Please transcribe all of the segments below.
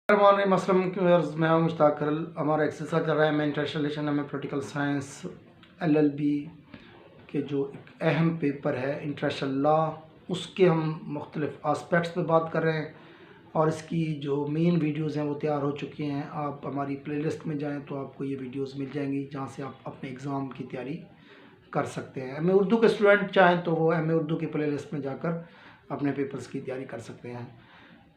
السلام علیکم، میں مشتاق کرل۔ ہمارا ایک سلسلہ چل رہا ہے، میں انٹرنیشنل ریلیشن میں پولیٹیکل سائنس LLB کے جو ایک اہم پیپر ہے انٹرنیشنل لا، اس کے ہم مختلف آسپیکٹس پہ بات کر رہے ہیں، اور اس کی جو مین ویڈیوز ہیں وہ تیار ہو چکی ہیں۔ آپ ہماری پلے لسٹ میں جائیں تو آپ کو یہ ویڈیوز مل جائیں گی، جہاں سے آپ اپنے ایگزام کی تیاری کر سکتے ہیں۔ ایم اے اردو کے اسٹوڈنٹ چاہیں تو وہ ایم اے اردو کی پلے لسٹ میں جا کر اپنے پیپرز کی تیاری کر سکتے ہیں۔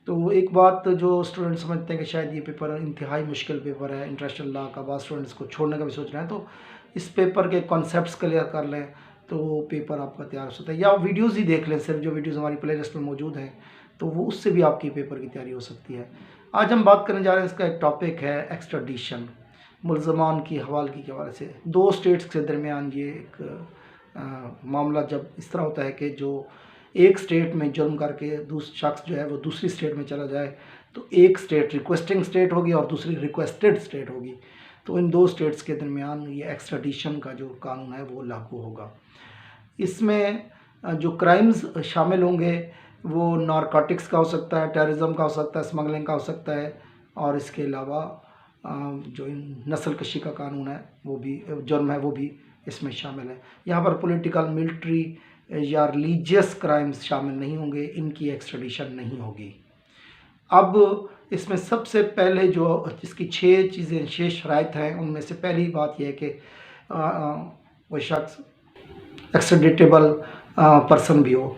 تو ایک بات جو اسٹوڈنٹ سمجھتے ہیں کہ شاید یہ پیپر انتہائی مشکل پیپر ہے انٹرنیشنل لا کا، بعض اسٹوڈنٹس کو چھوڑنے کا بھی سوچ رہے ہیں، تو اس پیپر کے کانسیپٹس کلیئر کر لیں تو پیپر آپ کا تیار ہو سکتا ہے، یا ویڈیوز ہی دیکھ لیں، صرف جو ویڈیوز ہماری پلے لسٹ میں موجود ہیں تو وہ اس سے بھی آپ کی پیپر کی تیاری ہو سکتی ہے۔ آج ہم بات کرنے جا رہے ہیں، اس کا ایک ٹاپک ہے ایکسٹریڈیشن، ملزمان کی حوالگی کے حوالے سے۔ دو اسٹیٹس کے درمیان یہ ایک معاملہ جب اس طرح ہوتا ہے کہ جو ایک اسٹیٹ میں جرم کر کے دوسرا شخص جو ہے وہ دوسری اسٹیٹ میں چلا جائے، تو ایک اسٹیٹ ریکویسٹنگ اسٹیٹ ہوگی اور دوسری ریکویسٹڈ اسٹیٹ ہوگی، تو ان دو اسٹیٹس کے درمیان یہ ایکسٹریڈیشن کا جو قانون ہے وہ لاگو ہوگا۔ اس میں جو کرائمز شامل ہوں گے وہ نارکوٹکس کا ہو سکتا ہے، ٹیررزم کا ہو سکتا ہے، اسمگلنگ کا ہو سکتا ہے، اور اس کے علاوہ جو نسل کشی کا قانون ہے وہ بھی جرم ہے، وہ بھی اس میں شامل ہے۔ یہاں پر پولیٹیکل، ملٹری یا ریلیجیس کرائمز شامل نہیں ہوں گے، ان کی ایکسٹریڈیشن نہیں ہوگی۔ اب اس میں سب سے پہلے جو اس کی 6 شرائط ہیں، ان میں سے پہلی بات یہ ہے کہ وہ شخص ایکسٹریڈیٹیبل پرسن بھی ہو۔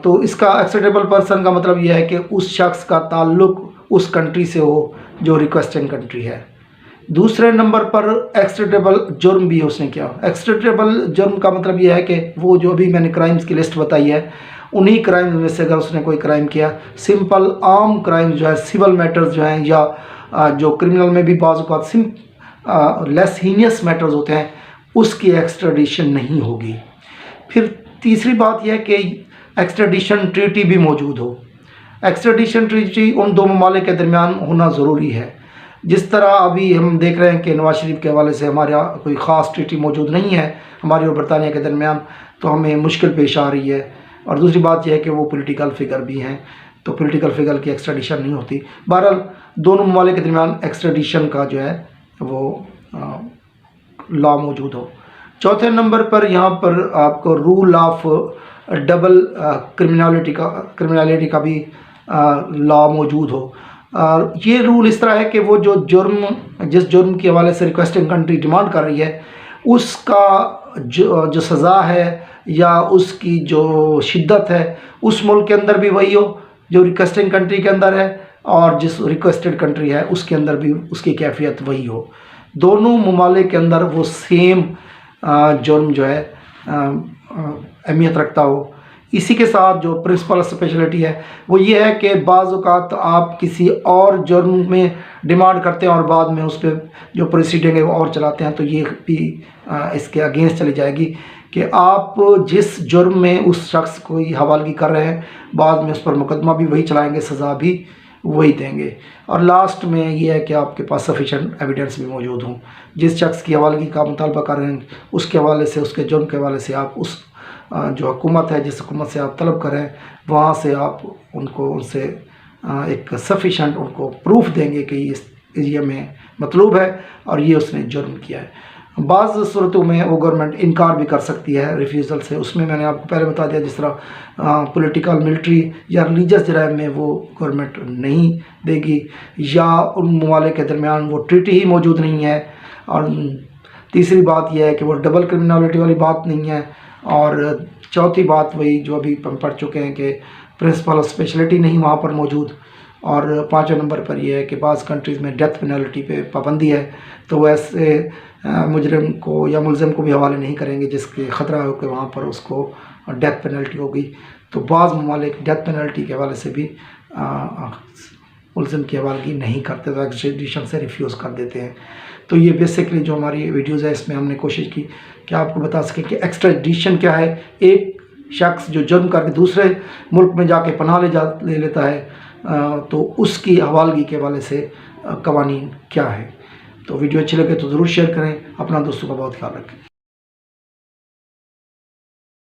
تو اس کا ایکسٹریڈیٹیبل پرسن کا مطلب یہ ہے کہ اس شخص کا تعلق اس کنٹری سے ہو جو ریکویسٹنگ کنٹری ہے۔ دوسرے نمبر پر ایکسٹریڈیبل جرم بھی اس نے کیا۔ ایکسٹریڈیبل جرم کا مطلب یہ ہے کہ وہ جو ابھی میں نے کرائمز کی لسٹ بتائی ہے، انہی کرائمز میں سے اگر اس نے کوئی کرائم کیا، سمپل عام کرائمز جو ہے، سول میٹرز جو ہیں، یا جو کرمنل میں بھی بعض اوقات لیس ہینیس میٹرز ہوتے ہیں، اس کی ایکسٹریڈیشن نہیں ہوگی۔ پھر تیسری بات یہ ہے کہ ایکسٹریڈیشن ٹریٹی بھی موجود ہو۔ ایکسٹریڈیشن ٹریٹی ان دو ممالک کے درمیان ہونا ضروری ہے۔ جس طرح ابھی ہم دیکھ رہے ہیں کہ نواز شریف کے حوالے سے ہمارا کوئی خاص ٹریٹی موجود نہیں ہے ہماری اور برطانیہ کے درمیان، تو ہمیں مشکل پیش آ رہی ہے۔ اور دوسری بات یہ ہے کہ وہ پولیٹیکل فگر بھی ہیں، تو پولیٹیکل فگر کی ایکسٹریڈیشن نہیں ہوتی۔ بہرحال دونوں ممالک کے درمیان ایکسٹریڈیشن کا جو ہے وہ لا موجود ہو۔ چوتھے نمبر پر یہاں پر آپ کو رول آف ڈبل کرمنالٹی کا بھی لا موجود ہو۔ یہ رول اس طرح ہے کہ وہ جس جرم کے حوالے سے ریکویسٹنگ کنٹری ڈیمانڈ کر رہی ہے، اس کا جو سزا ہے یا اس کی جو شدت ہے، اس ملک کے اندر بھی وہی ہو جو ریکویسٹنگ کنٹری کے اندر ہے، اور جس ریکویسٹڈ کنٹری ہے اس کے اندر بھی اس کی کیفیت وہی ہو۔ دونوں ممالک کے اندر وہ سیم جرم جو ہے اہمیت رکھتا ہو۔ اسی کے ساتھ جو پرنسپل اسپیشلٹی ہے وہ یہ ہے کہ بعض اوقات آپ کسی اور جرم میں ڈیمانڈ کرتے ہیں اور بعد میں اس پہ جو پروسیڈنگ ہے وہ اور چلاتے ہیں، تو یہ بھی اس کے اگینسٹ چلی جائے گی کہ آپ جس جرم میں اس شخص کو حوالگی کر رہے ہیں، بعد میں اس پر مقدمہ بھی وہی چلائیں گے، سزا بھی وہی دیں گے۔ اور لاسٹ میں یہ ہے کہ آپ کے پاس سفیشینٹ ایویڈنس بھی موجود ہوں۔ جس شخص کی حوالگی کا مطالبہ کر رہے ہیں، اس کے حوالے سے، اس کے جرم کے حوالے سے آپ اس جو حکومت ہے، جس حکومت سے آپ طلب کریں، وہاں سے آپ ان سے ایک سفیشینٹ ان کو پروف دیں گے کہ یہ میں مطلوب ہے اور یہ اس نے جرم کیا ہے۔ بعض صورتوں میں وہ گورنمنٹ انکار بھی کر سکتی ہے ریفیوزل سے، اس میں نے آپ کو پہلے بتا دیا، جس طرح پولیٹیکل، ملٹری یا ریلیجس جرائم میں وہ گورنمنٹ نہیں دے گی، یا ان ممالک کے درمیان وہ ٹریٹی ہی موجود نہیں ہے۔ اور تیسری بات یہ ہے کہ وہ ڈبل کرمنالٹی والی بات نہیں ہے۔ اور چوتھی بات وہی جو ابھی ہم پڑھ چکے ہیں کہ پرنسپل اسپیشلٹی نہیں وہاں پر موجود۔ اور پانچویں نمبر پر یہ ہے کہ بعض کنٹریز میں ڈیتھ پینلٹی پہ پابندی ہے، تو وہ ایسے مجرم کو یا ملزم کو بھی حوالے نہیں کریں گے جس کے خطرہ ہو کہ وہاں پر اس کو ڈیتھ پینلٹی ہوگی۔ تو بعض ممالک ڈیتھ پینلٹی کے حوالے سے بھی ملزم کی حوالگی نہیں کرتے، تو ایکسٹریڈیشن سے ریفیوز کر دیتے ہیں۔ تو یہ بیسکلی جو ہماری ویڈیوز ہے، اس میں ہم نے کوشش کی کہ آپ کو بتا سکیں کہ ایکسٹریڈیشن کیا ہے۔ ایک شخص جو جرم کر کے دوسرے ملک میں جا کے پناہ لے لیتا ہے، تو اس کی حوالگی کے حوالے سے قوانین کیا ہے۔ تو ویڈیو اچھی لگے تو ضرور شیئر کریں، اپنا دوستوں کا بہت خیال رکھیں۔